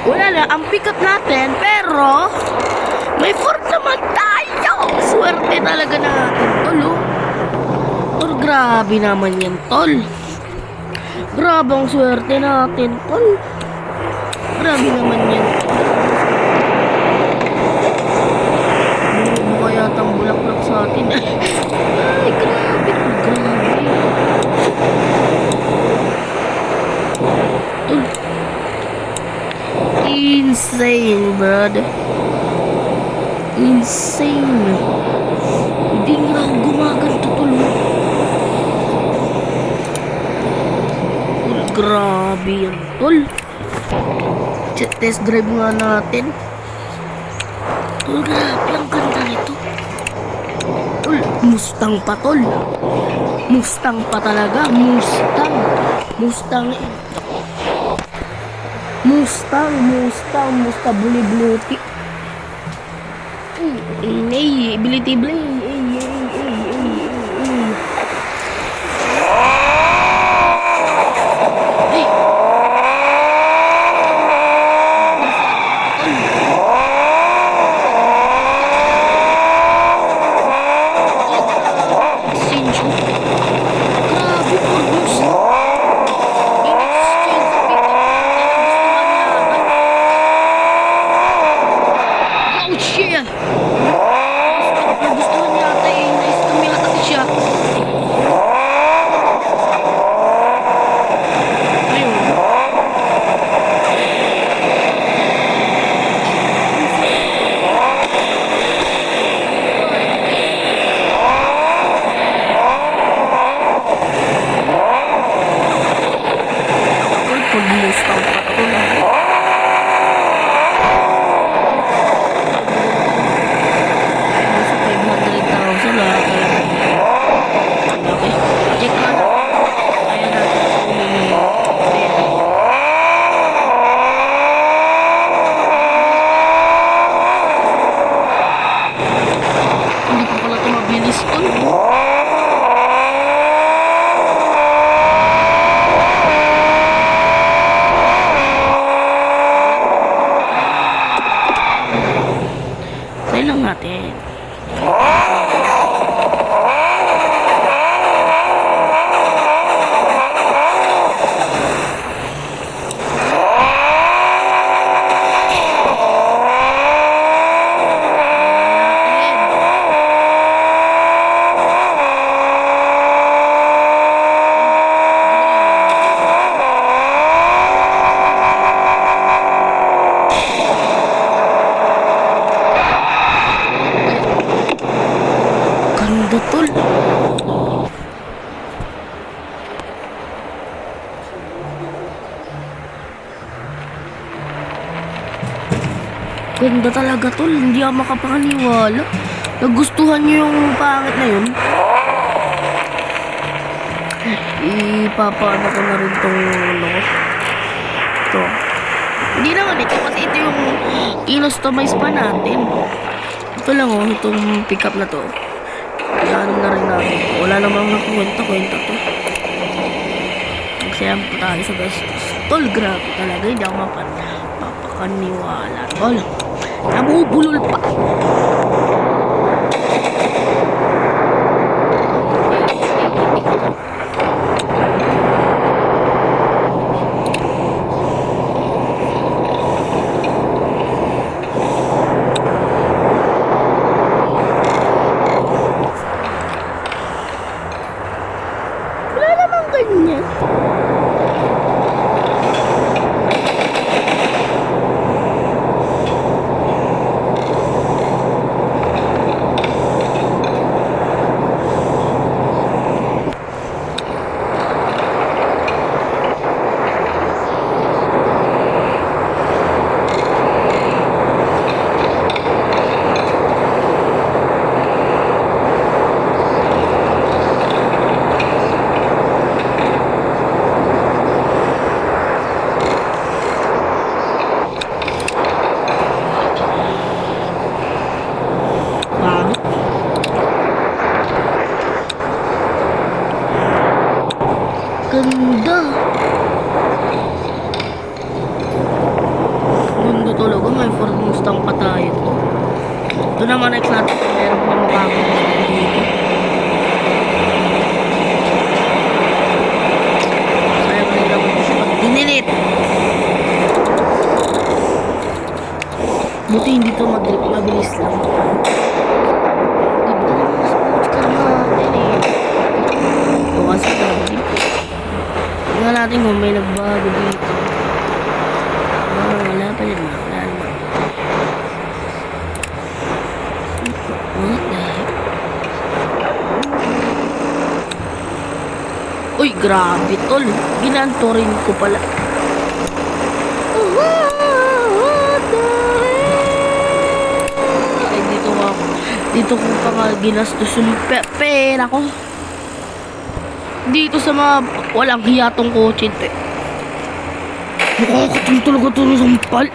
Wala na, ang pick up natin, pero may fort naman tayo. Swerte talaga natin, tol, oh. Tol, grabe naman yan, tol. Grabe ang swerte natin, tol. Grabe naman yan. Mukha yata ang bulaklak sa atin. Ay, grabe, tol, grabe. Tol. Insane, brother. Insane. Hindi nga ako gumaganto, tol. Tol, grabe yan, tol. Test drive nga natin. Tol, grabe ang ganda nito. Tol, Mustang pa, tol. Mustang pa talaga. Mustang. Mustang. Mustang. Mustang. Mustang. Buli-bluti. Ay, biliti-bili. Lang natin. Tol. Ganda talaga, tol. Hindi ako makapaniwala. Nagustuhan niyo yung pangit na yun? Ipapaano ko na rin tong ano ko. Ito. Hindi naman ito kasi ito yung i-customize pa natin. Ito lang, oh, itong pickup na to. Ano na rin natin. Wala namang nakuwenta-kwenta to. Magsayang pa tayo sa gastos. Tol, grabe talaga. Hindi ako mapapakaniwala. Tol, nabubulol pa. Ganyan. Buti hindi to mag-grip, mabilis lang. Ganda naman ang sports car natin eh. Bukas ka lang dito. Tingnan natin kung may nagbago dito. Wala pa rin. Wala naman. What the heck? Uy, grabe tol. Ginanto rin ko pala. Ay, dito ko pa nga ginastos yung pera ko. Dito sa mga walang hiyatong kotse. Nakakatulog talaga ito ng sampal.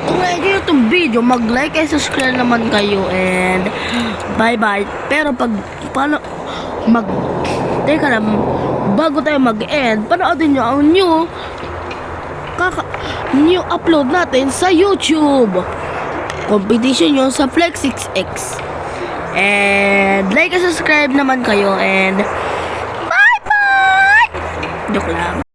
Kung na-enjoy itong video, mag-like and subscribe naman kayo. And bye-bye. Pero paano teka lang, bago tayo mag-end, panoodin nyo ang new upload natin sa YouTube. Competition yun sa Flex 6X. And like and subscribe naman kayo. And bye-bye! Joke lang.